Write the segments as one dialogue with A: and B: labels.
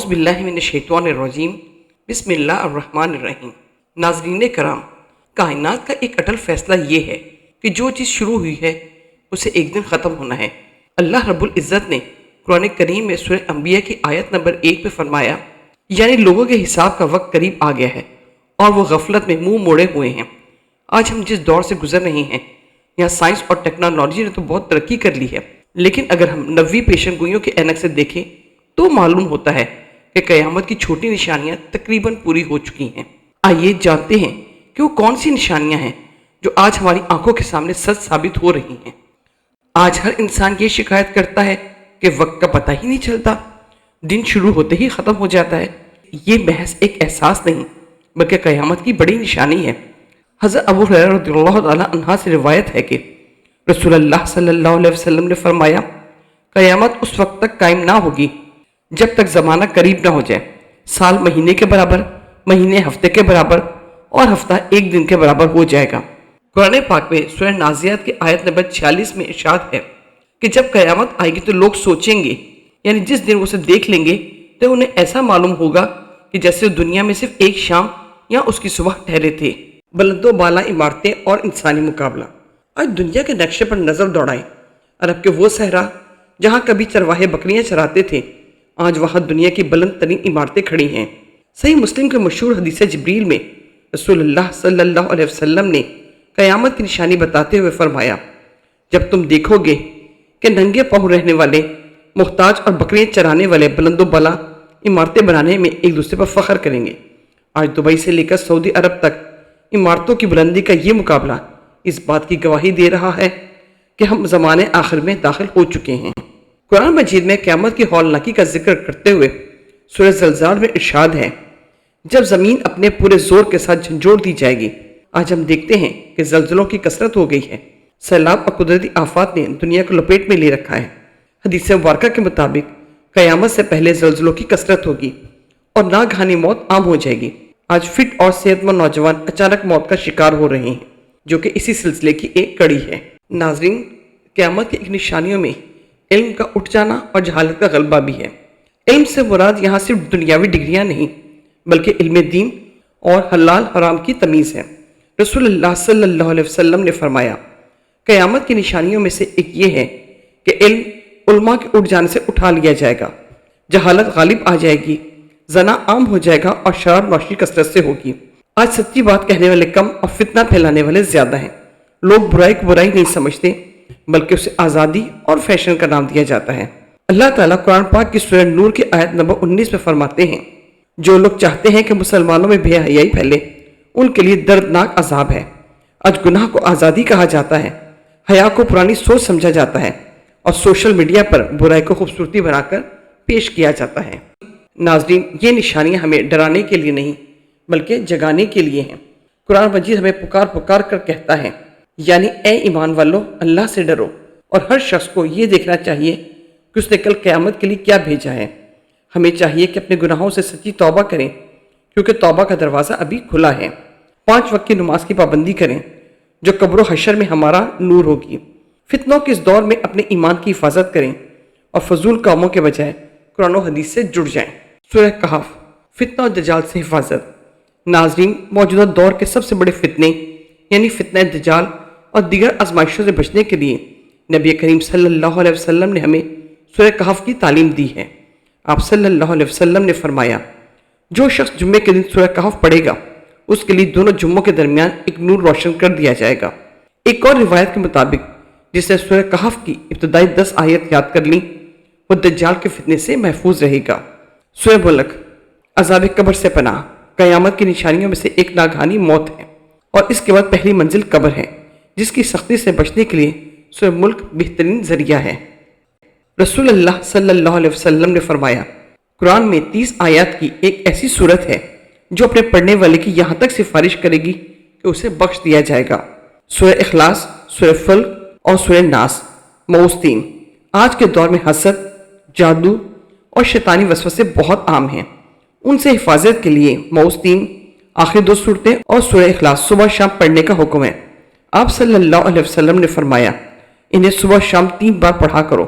A: اعوذ باللہ من الشیطان الرجیم بسم اللہ الرحمن الرحیم۔ ناظرین کرام، کائنات کا ایک اٹل فیصلہ یہ ہے کہ جو چیز شروع ہوئی ہے اسے ایک دن ختم ہونا ہے۔ اللہ رب العزت نے قرآن کریم میں سورہ انبیاء کی آیت نمبر 1 پہ فرمایا، یعنی لوگوں کے حساب کا وقت قریب آ گیا ہے اور وہ غفلت میں منہ موڑے ہوئے ہیں۔ آج ہم جس دور سے گزر رہے ہیں یہاں سائنس اور ٹیکنالوجی نے تو بہت ترقی کر لی ہے، لیکن اگر ہم نبوی پیشن گوئیوں کے اینک سے دیکھیں تو معلوم ہوتا ہے کہ قیامت کی چھوٹی نشانیاں تقریباً پوری ہو چکی ہیں۔ آئیے جانتے ہیں کہ وہ کون سی نشانیاں ہیں جو آج ہماری آنکھوں کے سامنے سچ ثابت ہو رہی ہیں۔ آج ہر انسان یہ شکایت کرتا ہے کہ وقت کا پتہ ہی نہیں چلتا، دن شروع ہوتے ہی ختم ہو جاتا ہے۔ یہ محض ایک احساس نہیں بلکہ قیامت کی بڑی نشانی ہے۔ حضرت ابو ہریرہ رضی اللہ تعالی عنہ سے روایت ہے کہ رسول اللہ صلی اللہ علیہ وسلم نے فرمایا، قیامت اس وقت تک قائم نہ ہوگی جب تک زمانہ قریب نہ ہو جائے، سال مہینے کے برابر، مہینے ہفتے کے برابر اور ہفتہ ایک دن کے برابر ہو جائے گا۔ قرآن پاک میں سورہ نازعات کی آیت نمبر 46 میں ارشاد ہے کہ جب قیامت آئے گی تو لوگ سوچیں گے، یعنی جس دن وہ اسے دیکھ لیں گے تو انہیں ایسا معلوم ہوگا کہ جیسے دنیا میں صرف ایک شام یا اس کی صبح ٹھہرے تھے۔ بلند و بالا عمارتیں اور انسانی مقابلہ۔ آج دنیا کے نقشے پر نظر دوڑائیں، عرب کے وہ صحرا جہاں کبھی چرواہے بکریاں چراتے تھے، آج وہاں دنیا کی بلند ترین عمارتیں کھڑی ہیں۔ صحیح مسلم کے مشہور حدیث جبریل میں رسول اللہ صلی اللہ علیہ وسلم نے قیامت کی نشانی بتاتے ہوئے فرمایا، جب تم دیکھو گے کہ ننگے پاؤں رہنے والے، محتاج اور بکریاں چرانے والے بلند و بالا عمارتیں بنانے میں ایک دوسرے پر فخر کریں گے۔ آج دبئی سے لے کر سعودی عرب تک عمارتوں کی بلندی کا یہ مقابلہ اس بات کی گواہی دے رہا ہے کہ ہم زمانے آخر میں داخل ہو چکے ہیں۔ قرآن مجید میں قیامت کی ہولناکی کا ذکر کرتے ہوئے سورہ زلزال میں ارشاد ہے، جب زمین اپنے پورے زور کے ساتھ جھنجھوڑ دی جائے گی۔ آج ہم دیکھتے ہیں کہ زلزلوں کی کثرت ہو گئی ہے، سیلاب اور قدرتی آفات نے دنیا کو لپیٹ میں لے رکھا ہے۔ حدیث مبارکہ کے مطابق قیامت سے پہلے زلزلوں کی کثرت ہوگی اور ناگہانی موت عام ہو جائے گی۔ آج فٹ اور صحت مند نوجوان اچانک موت کا شکار ہو رہے ہیں، جو کہ اسی سلسلے کی ایک کڑی ہے۔ ناظرین، قیامت کی ایک نشانیوں میں علم کا اٹھ جانا اور جہالت کا غلبہ بھی ہے۔ علم سے مراد یہاں صرف دنیاوی ڈگریاں نہیں بلکہ علم دین اور حلال حرام کی تمیز ہے۔ رسول اللہ صلی اللہ علیہ وسلم نے فرمایا، قیامت کی نشانیوں میں سے ایک یہ ہے کہ علم علماء کے اٹھ جانے سے اٹھا لیا جائے گا، جہالت غالب آ جائے گی، زنا عام ہو جائے گا اور شراب نوشی کثرت سے ہوگی۔ آج سچی بات کہنے والے کم اور فتنہ پھیلانے والے زیادہ ہیں۔ لوگ برائی کو برائی نہیں سمجھتے بلکہ اسے آزادی اور فیشن کا نام دیا جاتا ہے۔ اللہ تعالیٰ قرآن پاک کی سورہ نور کی آیت نمبر 19 میں فرماتے ہیں، جو لوگ چاہتے ہیں کہ مسلمانوں میں بے حیائی پھیلے ان کے لیے دردناک عذاب ہے۔ آج گناہ کو آزادی کہا جاتا ہے، حیا کو پرانی سوچ سمجھا جاتا ہے اور سوشل میڈیا پر برائی کو خوبصورتی بنا کر پیش کیا جاتا ہے۔ ناظرین، یہ نشانیاں ہمیں ڈرانے کے لیے نہیں بلکہ جگانے کے لیے ہیں۔ قرآن مجید ہمیں پکار پکار کر کہتا ہے، یعنی اے ایمان والو، اللہ سے ڈرو، اور ہر شخص کو یہ دیکھنا چاہیے کہ اس نے کل قیامت کے لیے کیا بھیجا ہے۔ ہمیں چاہیے کہ اپنے گناہوں سے سچی توبہ کریں کیونکہ توبہ کا دروازہ ابھی کھلا ہے۔ 5 وقت کی نماز کی پابندی کریں جو قبر و حشر میں ہمارا نور ہوگی۔ فتنوں کے اس دور میں اپنے ایمان کی حفاظت کریں اور فضول کاموں کے بجائے قرآن و حدیث سے جڑ جائیں۔ سورہ کہف، فتنہ اور دجال سے حفاظت۔ ناظرین، موجودہ دور کے سب سے بڑے فتنے یعنی فتنہ دجال اور دیگر آزمائشوں سے بچنے کے لیے نبی کریم صلی اللہ علیہ وسلم نے ہمیں سورہ کہف کی تعلیم دی ہے۔ آپ صلی اللہ علیہ وسلم نے فرمایا، جو شخص جمعے کے دن سورہ کہف پڑھے گا اس کے لیے دونوں جمعوں کے درمیان ایک نور روشن کر دیا جائے گا۔ ایک اور روایت کے مطابق جس نے سورہ کہف کی ابتدائی 10 آیت یاد کر لی وہ دجال کے فتنے سے محفوظ رہے گا۔ سورہ ملک، عذاب قبر سے پناہ۔ قیامت کی نشانیوں میں سے ایک ناگہانی موت ہے اور اس کے بعد پہلی منزل قبر ہے، جس کی سختی سے بچنے کے لیے سورہ ملک بہترین ذریعہ ہے۔ رسول اللہ صلی اللہ علیہ وسلم نے فرمایا، قرآن میں 30 آیات کی ایک ایسی صورت ہے جو اپنے پڑھنے والے کی یہاں تک سفارش کرے گی کہ اسے بخش دیا جائے گا۔ سورہ اخلاص، سورہ فلق اور سورہ ناس۔ موستین، آج کے دور میں حسد، جادو اور شیطانی وسوسے بہت عام ہیں، ان سے حفاظت کے لیے موستین، آخری 2 صورتیں اور سورہ اخلاص صبح شام پڑھنے کا حکم ہے۔ آپ صلی اللہ علیہ وسلم نے فرمایا، انہیں صبح شام 3 بار پڑھا کرو،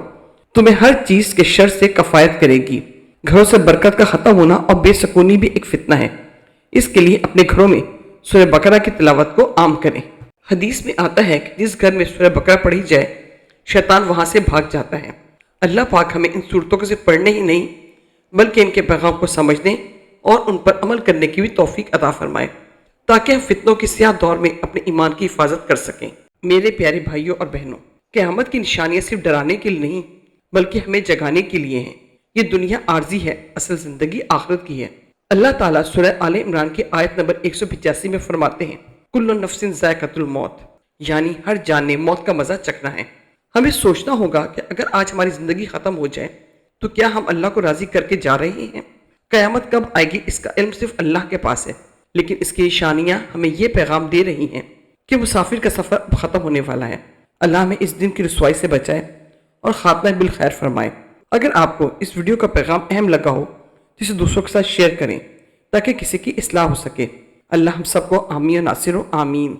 A: تمہیں ہر چیز کے شر سے کفایت کرے گی۔ گھروں سے برکت کا ختم ہونا اور بے سکونی بھی ایک فتنہ ہے۔ اس کے لیے اپنے گھروں میں سورہ بقرہ کی تلاوت کو عام کریں۔ حدیث میں آتا ہے کہ جس گھر میں سورہ بقرہ پڑھی جائے شیطان وہاں سے بھاگ جاتا ہے۔ اللہ پاک ہمیں ان صورتوں کو صرف پڑھنے ہی نہیں بلکہ ان کے پیغام کو سمجھنے اور ان پر عمل کرنے کی بھی توفیق عطا فرمائے تاکہ ہم فتنوں کے سیاہ دور میں اپنے ایمان کی حفاظت کر سکیں۔ میرے پیارے بھائیوں اور بہنوں، قیامت کی نشانیاں صرف ڈرانے کے لیے نہیں بلکہ ہمیں جگانے کے لیے ہیں۔ یہ دنیا عارضی ہے، اصل زندگی آخرت کی ہے۔ اللہ تعالیٰ سورہ آل عمران کی آیت نمبر 185 میں فرماتے ہیں کل نفس ذائقۃ الموت، یعنی ہر جان نے موت کا مزہ چکھنا ہے۔ ہمیں سوچنا ہوگا کہ اگر آج ہماری زندگی ختم ہو جائے تو کیا ہم اللہ کو راضی کر کے جا رہے ہیں؟ قیامت کب آئے گی اس کا علم صرف اللہ کے پاس ہے، لیکن اس کی نشانیاں ہمیں یہ پیغام دے رہی ہیں کہ مسافر کا سفر اب ختم ہونے والا ہے۔ اللہ ہمیں اس دن کی رسوائی سے بچائے اور خاتمہ بالخیر فرمائے۔ اگر آپ کو اس ویڈیو کا پیغام اہم لگا ہو تو اسے دوسروں کے ساتھ شیئر کریں تاکہ کسی کی اصلاح ہو سکے۔ اللہ ہم سب کو آمین و ناصر و آمین۔